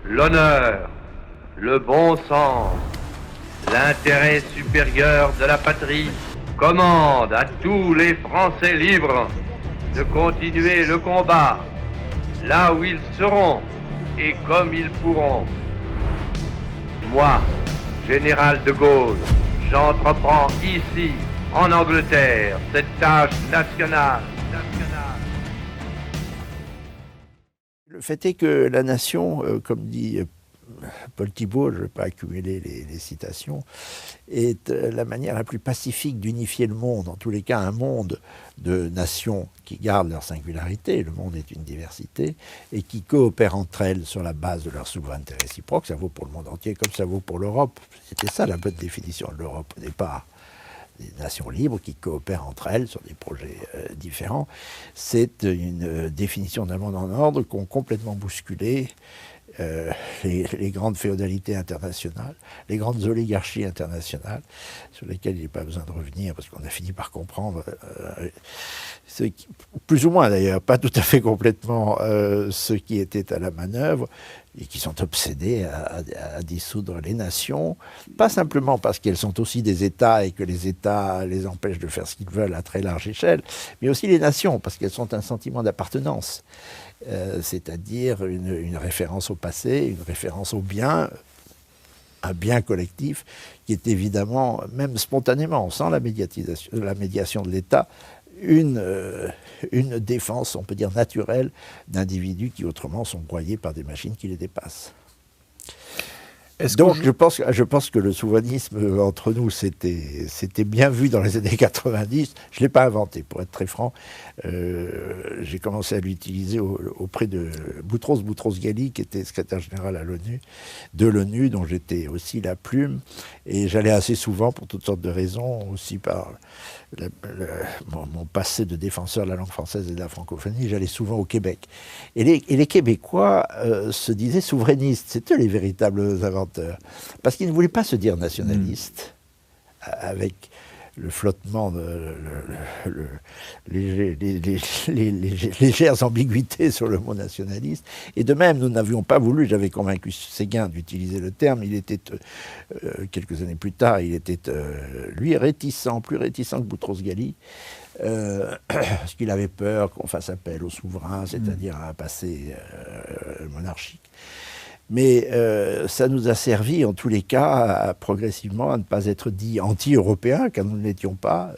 l'honneur, le bon sens, l'intérêt supérieur de la patrie commande à tous les Français libres de continuer le combat là où ils seront et comme ils pourront. Moi, général de Gaulle, j'entreprends ici, en Angleterre, cette tâche nationale. Le fait est que la nation, comme dit Paul Thibault, je ne vais pas accumuler les citations, est la manière la plus pacifique d'unifier le monde, en tous les cas un monde de nations qui gardent leur singularité, le monde est une diversité, et qui coopèrent entre elles sur la base de leur souveraineté réciproque. Ça vaut pour le monde entier comme ça vaut pour l'Europe. C'était ça la bonne définition de l'Europe au départ. Des nations libres qui coopèrent entre elles sur des projets différents. C'est une définition d'un monde en ordre qu'ont complètement bousculé les grandes féodalités internationales, les grandes oligarchies internationales, sur lesquelles il n'est pas besoin de revenir, parce qu'on a fini par comprendre, plus ou moins d'ailleurs, pas tout à fait complètement, ce qui était à la manœuvre, et qui sont obsédés à dissoudre les nations, pas simplement parce qu'elles sont aussi des États et que les États les empêchent de faire ce qu'ils veulent à très large échelle, mais aussi les nations, parce qu'elles sont un sentiment d'appartenance. C'est-à-dire une référence au passé, une référence au bien, un bien collectif qui est évidemment, même spontanément, sans la médiation de l'État, une défense, on peut dire naturelle, d'individus qui autrement sont broyés par des machines qui les dépassent. Donc je pense que le souverainisme entre nous, c'était bien vu dans les années 90. Je ne l'ai pas inventé, pour être très franc. J'ai commencé à l'utiliser auprès de Boutros-Ghali, qui était secrétaire général de l'ONU, dont j'étais aussi la plume. Et j'allais assez souvent, pour toutes sortes de raisons, aussi par mon passé de défenseur de la langue française et de la francophonie, j'allais souvent au Québec. Et les Québécois se disaient souverainistes. C'était les véritables inventeurs. Parce qu'ils ne voulaient pas se dire nationalistes, avec le flottement, les légères ambiguïtés sur le mot nationaliste. Et de même, nous n'avions pas voulu, j'avais convaincu Séguin d'utiliser le terme, il était, quelques années plus tard, il était, lui, plus réticent que Boutros-Ghali, parce qu'il avait peur qu'on fasse appel au souverain, c'est-à-dire à un passé monarchique. Mais ça nous a servi, en tous les cas, progressivement, à ne pas être dit anti-européens, car nous ne l'étions pas,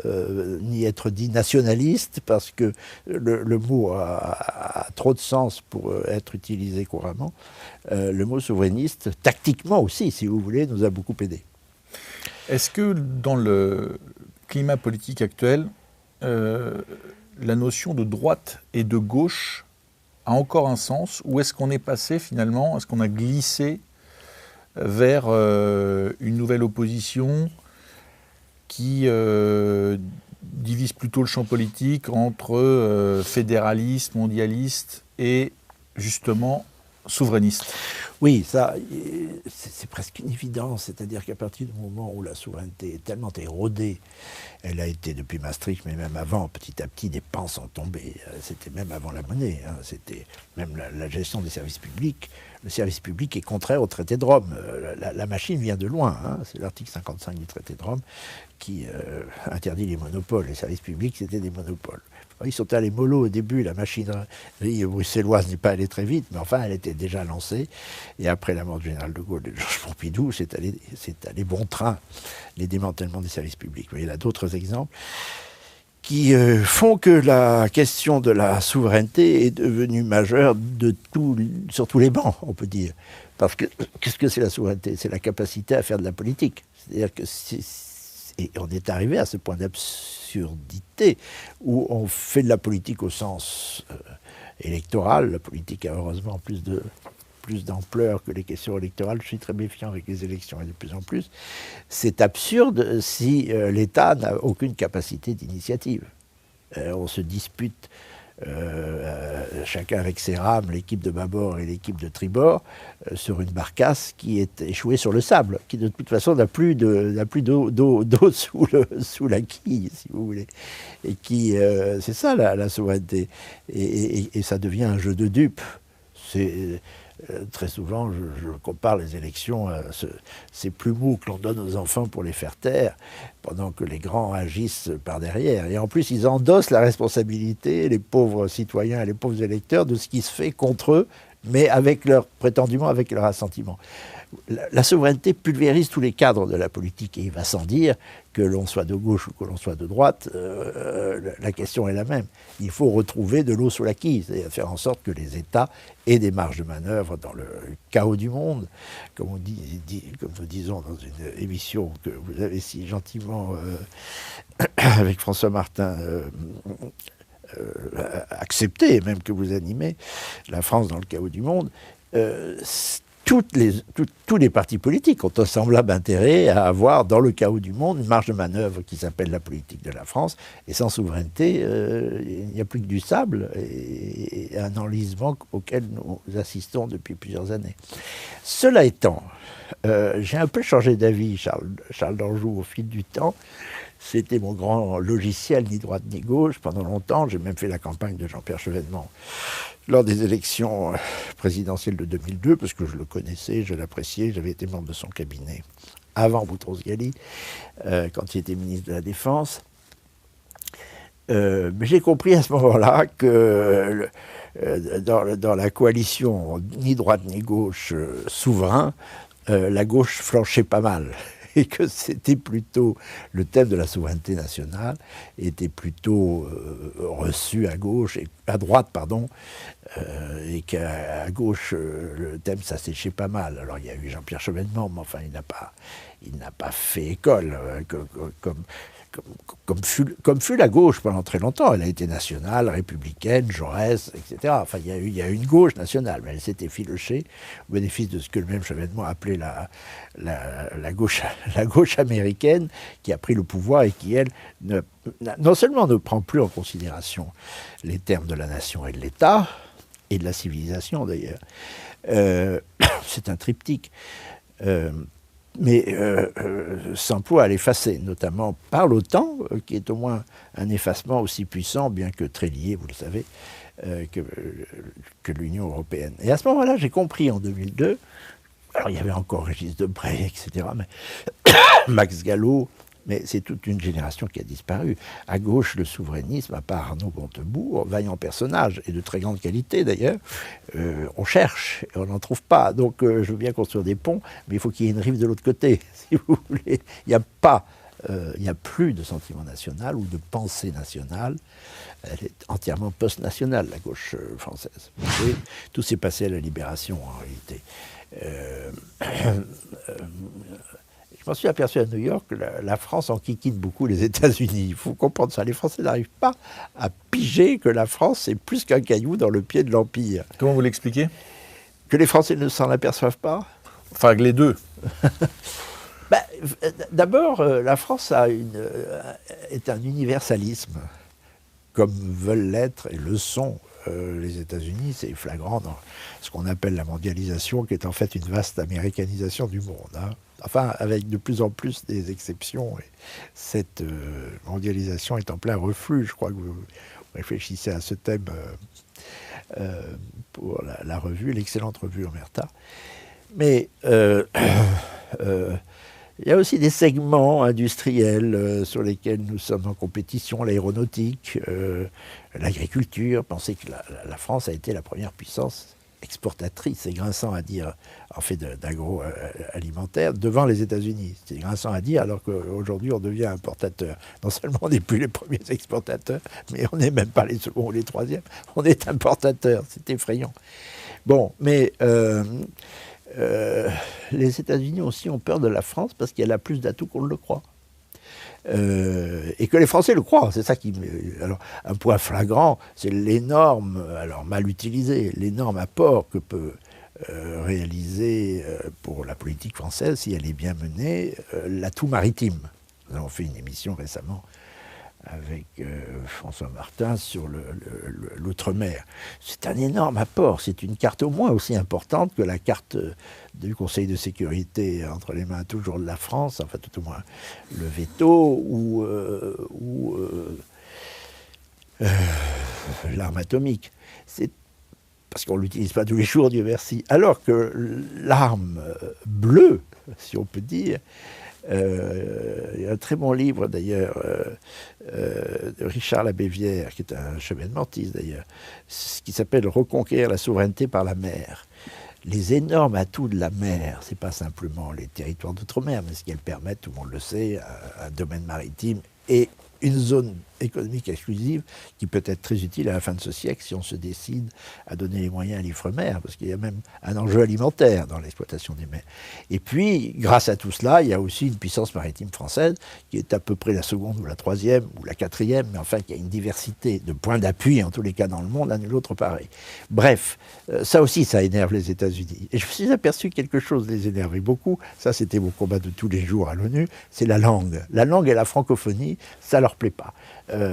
ni être dit nationalistes, parce que le mot a trop de sens pour être utilisé couramment. Le mot souverainiste, tactiquement aussi, si vous voulez, nous a beaucoup aidé. Est-ce que dans le climat politique actuel, la notion de droite et de gauche a encore un sens, ou est-ce qu'on est passé finalement, est-ce qu'on a glissé vers une nouvelle opposition qui divise plutôt le champ politique entre fédéralistes, mondialistes et justement souverainistes? Oui, ça, c'est presque une évidence. C'est-à-dire qu'à partir du moment où la souveraineté est tellement érodée, elle a été depuis Maastricht, mais même avant, petit à petit, des pans sont tombés. C'était même avant la monnaie. C'était même la gestion des services publics. Le service public est contraire au traité de Rome. La machine vient de loin. C'est l'article 55 du traité de Rome qui interdit les monopoles. Les services publics, c'était des monopoles. Ils sont allés mollo au début, la machinerie bruxelloise n'est pas allée très vite, mais enfin elle était déjà lancée. Et après la mort du général de Gaulle et de Georges Pompidou, c'est allé bon train, les démantèlements des services publics. Mais il y a d'autres exemples qui font que la question de la souveraineté est devenue majeure sur tous les bancs, on peut dire. Parce que qu'est-ce que c'est la souveraineté? C'est la capacité à faire de la politique. C'est-à-dire que et on est arrivé à ce point d'absurdité où on fait de la politique au sens électoral. La politique a heureusement plus d'ampleur que les questions électorales. Je suis très méfiant avec les élections et de plus en plus. C'est absurde si l'État n'a aucune capacité d'initiative. On se dispute chacun avec ses rames, l'équipe de bâbord et l'équipe de tribord, sur une barcasse qui est échouée sur le sable, qui de toute façon n'a plus d'eau sous la quille, si vous voulez. Et qui, c'est ça la souveraineté. Et ça devient un jeu de dupes. très souvent, je compare les élections à ces plumeaux que l'on donne aux enfants pour les faire taire, pendant que les grands agissent par derrière. Et en plus, ils endossent la responsabilité, les pauvres citoyens et les pauvres électeurs, de ce qui se fait contre eux, mais prétendument avec leur assentiment. La souveraineté pulvérise tous les cadres de la politique, et il va sans dire que l'on soit de gauche ou que l'on soit de droite, la question est la même. Il faut retrouver de l'eau sous la quille, c'est-à-dire faire en sorte que les États aient des marges de manœuvre dans le chaos du monde, comme nous disons dans une émission que vous avez si gentiment, avec François Martin, accepté, même que vous animez, la France dans le chaos du monde. Tous les partis politiques ont un semblable intérêt à avoir dans le chaos du monde une marge de manœuvre qui s'appelle la politique de la France. Et sans souveraineté, il n'y a plus que du sable et un enlisement auquel nous assistons depuis plusieurs années. Cela étant, j'ai un peu changé d'avis, Charles d'Anjou, au fil du temps. C'était mon grand logiciel, ni droite ni gauche, pendant longtemps. J'ai même fait la campagne de Jean-Pierre Chevènement lors des élections présidentielles de 2002, parce que je le connaissais, je l'appréciais, j'avais été membre de son cabinet avant Boutros-Ghali, quand il était ministre de la Défense. Mais j'ai compris à ce moment-là que dans la coalition ni droite ni gauche souverain, la gauche flanchait pas mal. Et que c'était plutôt le thème de la souveraineté nationale était plutôt reçu à gauche à droite, et qu'à gauche le thème s'asséchait pas mal. Alors il y a eu Jean-Pierre Chevènement, mais enfin il n'a pas fait école comme fut la gauche pendant très longtemps. Elle a été nationale, républicaine, Jaurès, etc. Enfin, il y a eu une gauche nationale, mais elle s'est effilochée au bénéfice de ce que le même Chevènement appelait la gauche américaine, qui a pris le pouvoir et qui, elle, non seulement ne prend plus en considération les termes de la nation et de l'État, et de la civilisation d'ailleurs. C'est un triptyque. Mais s'emploie à l'effacer, notamment par l'OTAN, qui est au moins un effacement aussi puissant, bien que très lié, vous le savez, que l'Union européenne. Et à ce moment-là, j'ai compris en 2002, alors il y avait encore Régis Debray, etc., mais Max Gallo, mais c'est toute une génération qui a disparu. À gauche, le souverainisme, à part Arnaud Montebourg, vaillant personnage, et de très grande qualité d'ailleurs, on cherche et on n'en trouve pas. Donc je veux bien construire des ponts, mais il faut qu'il y ait une rive de l'autre côté, si vous voulez. Il n'y a plus de sentiment national ou de pensée nationale. Elle est entièrement post-nationale, la gauche française. Et tout s'est passé à la Libération, en réalité. Je m'en suis aperçu à New York que la France enquiquine beaucoup les États-Unis. Il faut comprendre ça. Les Français n'arrivent pas à piger que la France, c'est plus qu'un caillou dans le pied de l'Empire. Comment vous l'expliquez? Que les Français ne s'en aperçoivent pas? Enfin, les deux. D'abord, la France est un universalisme, comme veulent l'être et le sont les États-Unis. C'est flagrant dans ce qu'on appelle la mondialisation, qui est en fait une vaste américanisation du monde. Enfin, avec de plus en plus des exceptions. Et cette mondialisation est en plein reflux. Je crois que vous réfléchissez à ce thème pour la revue, l'excellente revue Omerta. Mais il y a aussi des segments industriels sur lesquels nous sommes en compétition, l'aéronautique, l'agriculture. Pensez que la France a été la première puissance exportatrice, c'est grinçant à dire, en fait d'agroalimentaire, devant les États-Unis. C'est grinçant à dire, alors qu'aujourd'hui on devient importateur. Non seulement on n'est plus les premiers exportateurs, mais on n'est même pas les seconds ou les troisièmes, on est importateur, c'est effrayant. Bon, mais les États-Unis aussi ont peur de la France parce qu'elle a plus d'atouts qu'on ne le croit. Et que les Français le croient, c'est ça qui... Alors, un point flagrant, c'est l'énorme, alors mal utilisé, l'énorme apport que peut réaliser pour la politique française, si elle est bien menée, l'atout maritime. Nous avons fait une émission récemment avec François Martin sur l'outre-mer. C'est un énorme apport, c'est une carte au moins aussi importante que la carte du Conseil de sécurité entre les mains toujours de la France, enfin tout au moins le veto ou l'arme atomique. parce qu'on ne l'utilise pas tous les jours, Dieu merci. Alors que l'arme bleue, si on peut dire, il y a un très bon livre d'ailleurs de Richard Labévière, qui est un chevènementiste d'ailleurs, qui s'appelle « Reconquérir la souveraineté par la mer ». Les énormes atouts de la mer, ce n'est pas simplement les territoires d'outre-mer, mais ce qu'elle permet, tout le monde le sait, un domaine maritime et une zone économique exclusive qui peut être très utile à la fin de ce siècle si on se décide à donner les moyens à l'Ifremer, parce qu'il y a même un enjeu alimentaire dans l'exploitation des mers. Et puis, grâce à tout cela, il y a aussi une puissance maritime française qui est à peu près la seconde ou la troisième ou la quatrième, mais enfin qui a une diversité de points d'appui, en tous les cas dans le monde, à nul autre pareil. Bref, ça aussi, ça énerve les États-Unis. Et je me suis aperçu que quelque chose les énervait beaucoup, ça c'était mon combat de tous les jours à l'ONU, c'est la langue. La langue et la francophonie, ça leur plaît pas.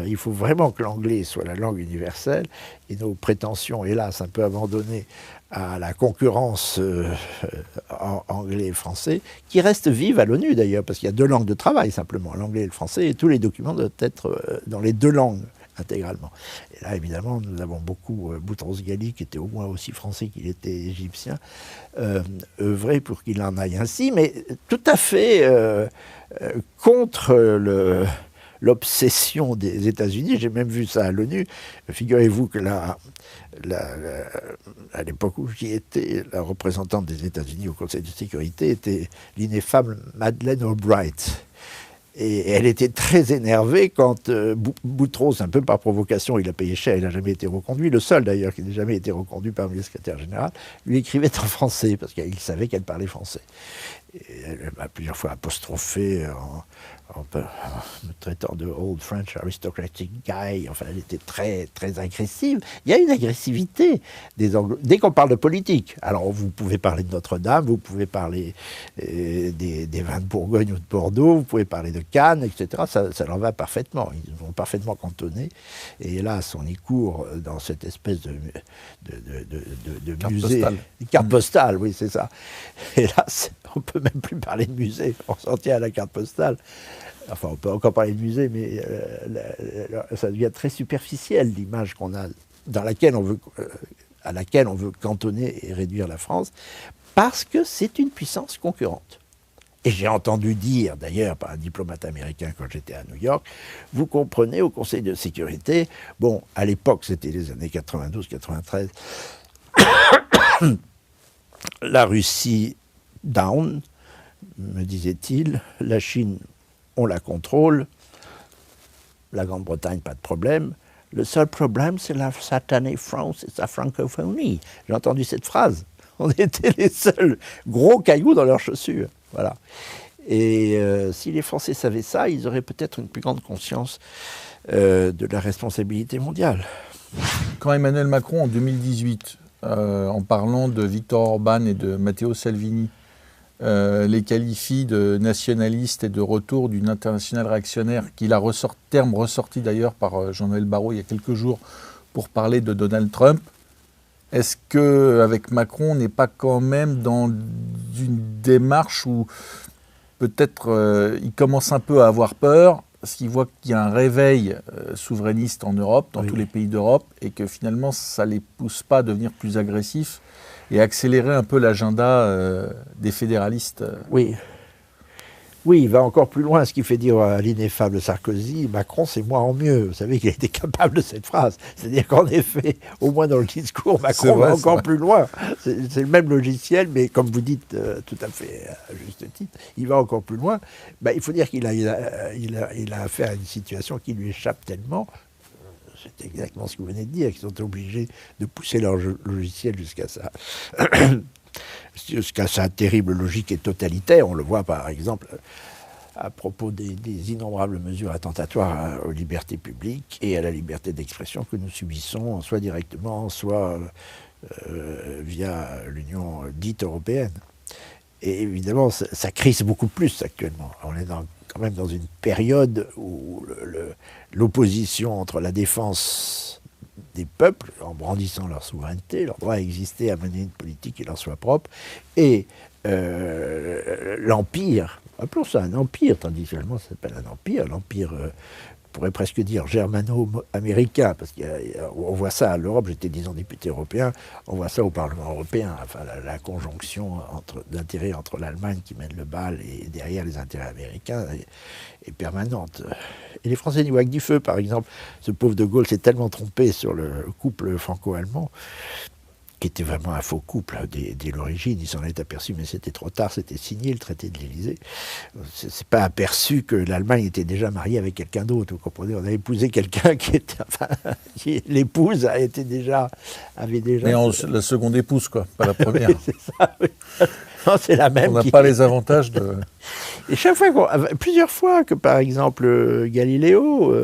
Il faut vraiment que l'anglais soit la langue universelle, et nos prétentions, hélas, un peu abandonnées à la concurrence anglais et français, qui reste vive à l'ONU d'ailleurs, parce qu'il y a 2 langues de travail simplement, l'anglais et le français, et tous les documents doivent être dans les 2 langues intégralement. Et là, évidemment, nous avons beaucoup, Boutros-Ghali, qui était au moins aussi français qu'il était égyptien, œuvré pour qu'il en aille ainsi, mais tout à fait contre l'obsession des États-Unis. J'ai même vu ça à l'ONU. Figurez-vous que à l'époque où j'y étais, la représentante des États-Unis au Conseil de sécurité était l'ineffable Madeleine Albright. Et elle était très énervée quand Boutros, un peu par provocation, il a payé cher, il n'a jamais été reconduit, le seul d'ailleurs qui n'a jamais été reconduit parmi les secrétaires généraux, lui écrivait en français, parce qu'il savait qu'elle parlait français. Et elle m'a plusieurs fois apostrophé en me traitant de old French aristocratic guy. Enfin, elle était très, très agressive. Il y a une agressivité des Anglo. Dès qu'on parle de politique, alors vous pouvez parler de Notre-Dame, vous pouvez parler des vins de Bourgogne ou de Bordeaux, vous pouvez parler de Cannes, etc. Ça leur va parfaitement. Ils vont parfaitement cantonner. Et hélas, on y court dans cette espèce de carte musée. Postale. Carte postale, oui, c'est ça. Hélas, on peut même plus parler de musée. On s'en tient à la carte postale. Enfin, on peut encore parler de musée, mais ça devient très superficiel, l'image qu'on a, à laquelle on veut cantonner et réduire la France, parce que c'est une puissance concurrente. Et j'ai entendu dire, d'ailleurs, par un diplomate américain quand j'étais à New York, vous comprenez, au Conseil de sécurité, bon, à l'époque, c'était les années 92-93, la Russie down, me disait-il, la Chine, on la contrôle, la Grande-Bretagne, pas de problème. Le seul problème, c'est la satanée France et sa francophonie. J'ai entendu cette phrase. On était les seuls gros cailloux dans leurs chaussures. Voilà. Et si les Français savaient ça, ils auraient peut-être une plus grande conscience de la responsabilité mondiale. Quand Emmanuel Macron, en 2018, en parlant de Viktor Orban et de Matteo Salvini, les qualifie de nationalistes et de retour d'une internationale réactionnaire, terme ressorti d'ailleurs par Jean-Noël Barrot il y a quelques jours pour parler de Donald Trump. Est-ce qu'avec Macron, on n'est pas quand même dans une démarche où peut-être il commence un peu à avoir peur, parce qu'il voit qu'il y a un réveil souverainiste en Europe, dans tous les pays d'Europe, et que finalement ça ne les pousse pas à devenir plus agressifs et accélérer un peu l'agenda des fédéralistes. Oui. Oui, il va encore plus loin, ce qui fait dire à l'ineffable Sarkozy, Macron c'est moi en mieux. Vous savez qu'il a été capable de cette phrase. C'est-à-dire qu'en effet, au moins dans le discours, Macron va encore plus loin. C'est le même logiciel, mais comme vous dites tout à fait à juste titre, il va encore plus loin. Ben, il faut dire qu'il a affaire à une situation qui lui échappe tellement. C'est exactement ce que vous venez de dire, qu'ils sont obligés de pousser leur logiciel jusqu'à sa terrible logique et totalitaire. On le voit par exemple à propos des innombrables mesures attentatoires aux libertés publiques et à la liberté d'expression que nous subissons, soit directement, soit via l'Union dite européenne. Et évidemment, ça crise beaucoup plus actuellement. On est quand même dans une période où l'opposition entre la défense des peuples, en brandissant leur souveraineté, leur droit à exister, à mener une politique qui leur soit propre, et l'empire, appelons ça un empire, tandis que ça s'appelle un empire, l'empire pourrait presque dire germano-américain, parce qu'on voit ça à l'Europe, j'étais 10 ans député européen, on voit ça au Parlement européen, enfin la conjonction d'intérêts entre l'Allemagne qui mène le bal et derrière les intérêts américains est permanente. Et les Français n'y voient que du feu, par exemple. Ce pauvre de Gaulle s'est tellement trompé sur le couple franco-allemand, qui était vraiment un faux couple dès l'origine. Il s'en est aperçu, mais c'était trop tard, c'était signé, le traité de l'Élysée. C'est pas aperçu que l'Allemagne était déjà mariée avec quelqu'un d'autre, vous comprenez. On a épousé quelqu'un qui était... Enfin, l'épouse avait déjà... Mais la seconde épouse, quoi, pas la première. Oui, c'est ça, oui. Non, c'est la même. On n'a pas les avantages de... Et chaque fois, plusieurs fois que, par exemple, Galiléo,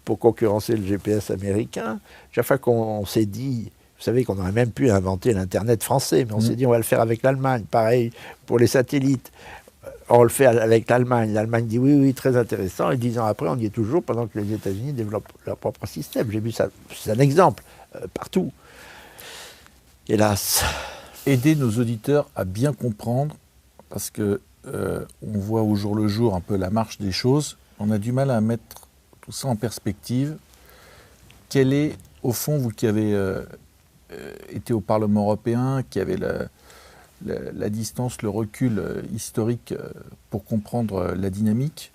pour concurrencer le GPS américain, chaque fois qu'on s'est dit... Vous savez qu'on aurait même pu inventer l'Internet français, mais on s'est dit on va le faire avec l'Allemagne. Pareil pour les satellites, on le fait avec l'Allemagne. L'Allemagne dit oui, très intéressant. Et 10 ans après, on y est toujours pendant que les États-Unis développent leur propre système. J'ai vu ça, c'est un exemple partout. Hélas. Aider nos auditeurs à bien comprendre, parce que on voit au jour le jour un peu la marche des choses. On a du mal à mettre tout ça en perspective. Quel est, au fond, vous qui avez... était au Parlement européen, qui avait la distance, le recul historique pour comprendre la dynamique,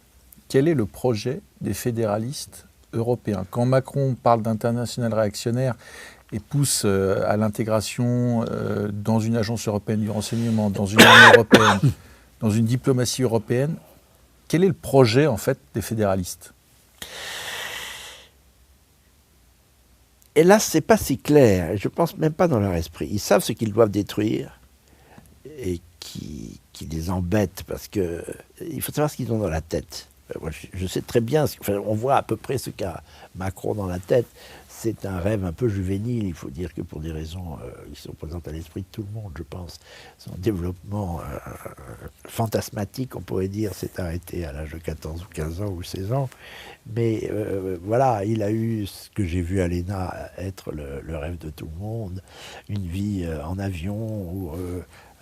quel est le projet des fédéralistes européens? Quand Macron parle d'international réactionnaire et pousse à l'intégration dans une agence européenne du renseignement, dans une armée européenne, dans une diplomatie européenne, quel est le projet en fait des fédéralistes? Et là, c'est pas si clair. Je pense même pas dans leur esprit. Ils savent ce qu'ils doivent détruire et qui les embête parce que il faut savoir ce qu'ils ont dans la tête. Moi, je sais très bien. On voit à peu près ce qu'a Macron dans la tête. C'est un rêve un peu juvénile. Il faut dire que pour des raisons qui sont présentes à l'esprit de tout le monde, je pense, son développement fantasmatique, on pourrait dire, s'est arrêté à l'âge de 14 ou 15 ans ou 16 ans. Mais voilà, il a eu ce que j'ai vu à l'ENA être le rêve de tout le monde, une vie en avion ou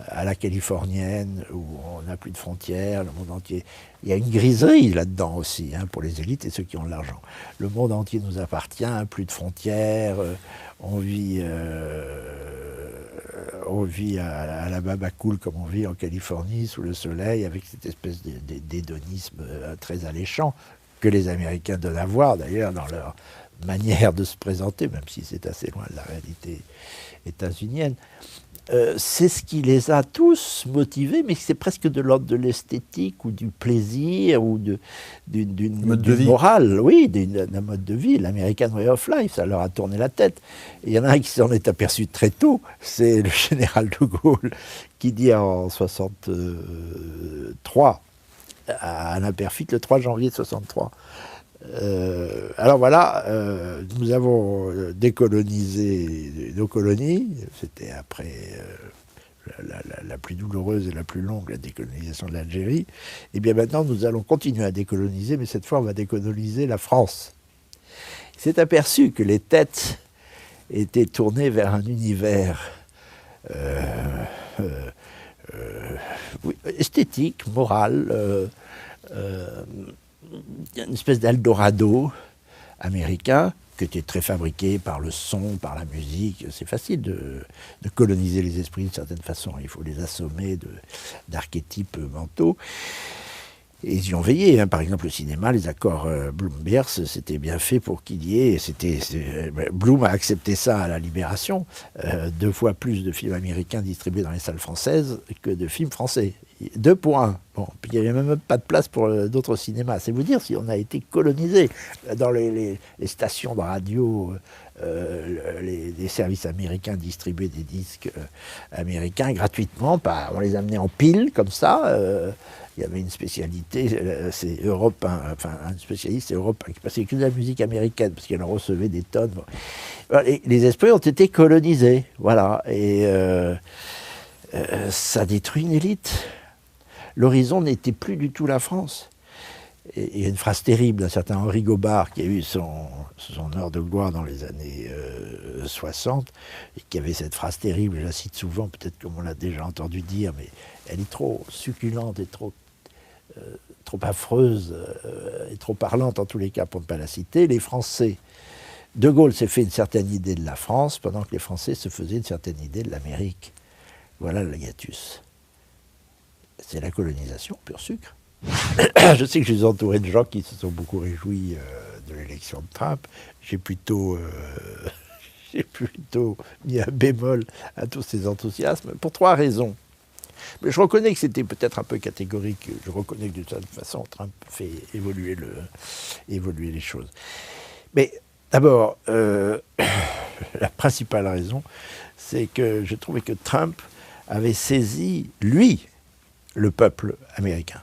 à la californienne, où on n'a plus de frontières, le monde entier. Il y a une griserie là-dedans aussi, pour les élites et ceux qui ont de l'argent. Le monde entier nous appartient, plus de frontières, on vit à la babacool comme on vit en Californie, sous le soleil, avec cette espèce d'hédonisme très alléchant, que les Américains donnent à voir d'ailleurs dans leur manière de se présenter, même si c'est assez loin de la réalité états-unienne. C'est ce qui les a tous motivés, mais c'est presque de l'ordre de l'esthétique ou du plaisir ou d'une morale, oui, d'un mode de vie. L'American Way of Life, ça leur a tourné la tête. Et il y en a un qui s'en est aperçu très tôt, c'est le général de Gaulle, qui dit en 1963, à Naperville, le 3 janvier 1963. Alors voilà, nous avons décolonisé nos colonies, c'était après la plus douloureuse et la plus longue, la décolonisation de l'Algérie. Et bien maintenant, nous allons continuer à décoloniser, mais cette fois, on va décoloniser la France. Il s'est aperçu que les têtes étaient tournées vers un univers esthétique, moral, une espèce d'Eldorado américain qui était très fabriqué par le son, par la musique. C'est facile de coloniser les esprits d'une certaine façon. Il faut les assommer d'archétypes mentaux. Et ils y ont veillé. Par exemple, le cinéma, les accords Bloom-Bierce, c'était bien fait pour qu'il y ait... Bloom a accepté ça à la Libération. 2 fois plus de films américains distribués dans les salles françaises que de films français. 2 pour 1. Bon, puis il n'y avait même pas de place pour d'autres cinémas. C'est vous dire si on a été colonisé. Dans les stations de radio, les services américains distribuaient des disques américains gratuitement. On les amenait en pile, comme ça. Il y avait une spécialité, c'est Europe 1, enfin un spécialiste, c'est Europe 1, qui passait que de la musique américaine, parce qu'elle en recevait des tonnes. Bon. Les esprits ont été colonisés, voilà. Et ça détruit une élite. L'horizon n'était plus du tout la France. Et il y a une phrase terrible d'un certain Henri Gobard qui a eu son heure de gloire dans les années 60 et qui avait cette phrase terrible, je la cite souvent, peut-être comme on l'a déjà entendu dire, mais elle est trop succulente et trop trop affreuse et trop parlante en tous les cas pour ne pas la citer. Les Français, De Gaulle s'est fait une certaine idée de la France pendant que les Français se faisaient une certaine idée de l'Amérique. Voilà le hiatus. C'est la colonisation, pur sucre. Je sais que je suis entouré de gens qui se sont beaucoup réjouis de l'élection de Trump. J'ai plutôt mis un bémol à tous ces enthousiasmes, pour 3 raisons. Mais je reconnais que c'était peut-être un peu catégorique. Je reconnais que de toute façon, Trump fait évoluer les choses. Mais d'abord, la principale raison, c'est que je trouvais que Trump avait saisi, lui, le peuple américain.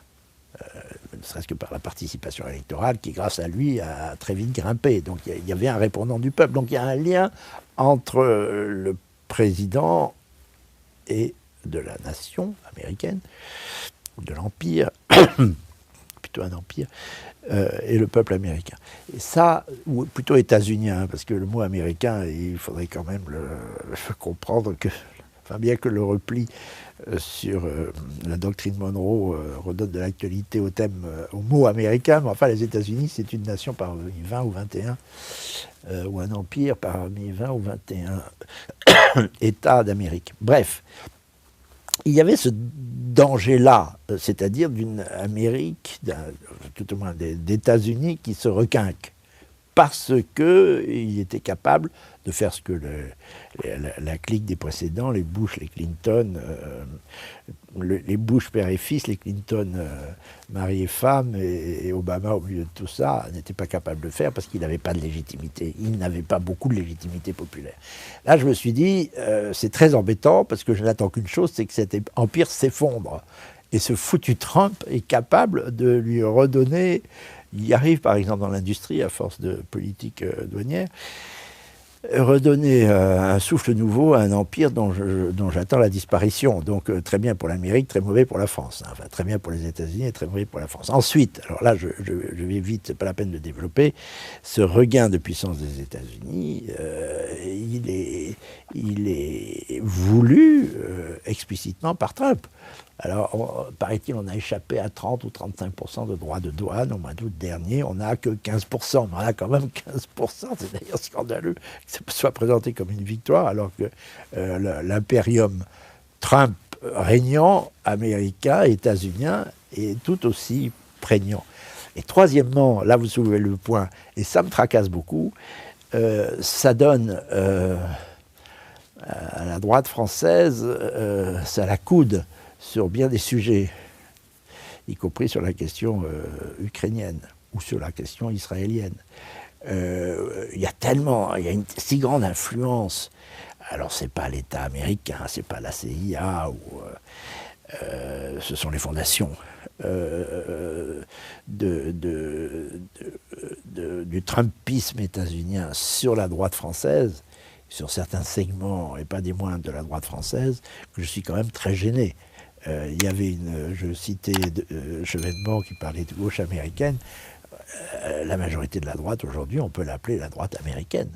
Ne serait-ce que par la participation électorale qui, grâce à lui, a très vite grimpé. Donc il y avait un répondant du peuple. Donc il y a un lien entre le président et de la nation américaine, ou de l'empire, plutôt un empire, et le peuple américain. Et ça, ou plutôt états-unien, parce que le mot américain, il faudrait quand même comprendre que, enfin, bien que le repli sur la doctrine Monroe redonne de l'actualité au mot américain, mais enfin les États-Unis, c'est une nation parmi 20 ou 21, ou un empire parmi 20 ou 21 États d'Amérique. Bref, il y avait ce danger-là, c'est-à-dire d'une Amérique, tout au moins des États-Unis qui se requinquent, parce qu'il était capable de faire ce que la clique des précédents, les Bush, les Clinton, les Bush père et fils, les Clinton mari et femme, et Obama au milieu de tout ça, n'étaient pas capables de faire parce qu'il n'avait pas de légitimité. Il n'avait pas beaucoup de légitimité populaire. Là, je me suis dit, c'est très embêtant parce que je n'attends qu'une chose, c'est que cet empire s'effondre. Et ce foutu Trump est capable de lui redonner... Il y arrive, par exemple, dans l'industrie, à force de politique douanière, redonner un souffle nouveau à un empire dont j'attends la disparition. Donc très bien pour l'Amérique, très mauvais pour la France. Enfin, très bien pour les États-Unis et très mauvais pour la France. Ensuite, alors là, je vais vite, c'est pas la peine de développer, ce regain de puissance des États-Unis, il est voulu explicitement par Trump. Alors, paraît-il, on a échappé à 30 ou 35% de droits de douane au mois d'août dernier. On n'a que 15%, mais on a quand même 15%. C'est d'ailleurs scandaleux que ça soit présenté comme une victoire, alors que l'impérium Trump régnant, américain, états-unien, est tout aussi prégnant. Et troisièmement, là vous soulevez le point, et ça me tracasse beaucoup, ça donne à la droite française, ça la coude sur bien des sujets, y compris sur la question ukrainienne ou sur la question israélienne. Il y a une si grande influence. Alors c'est pas l'État américain, c'est pas la CIA, ce sont les fondations du Trumpisme états-unien sur la droite française, sur certains segments, et pas des moindres de la droite française, que je suis quand même très gêné. Il y avait je citais Chevènement qui parlait de gauche américaine. La majorité de la droite aujourd'hui, on peut l'appeler la droite américaine.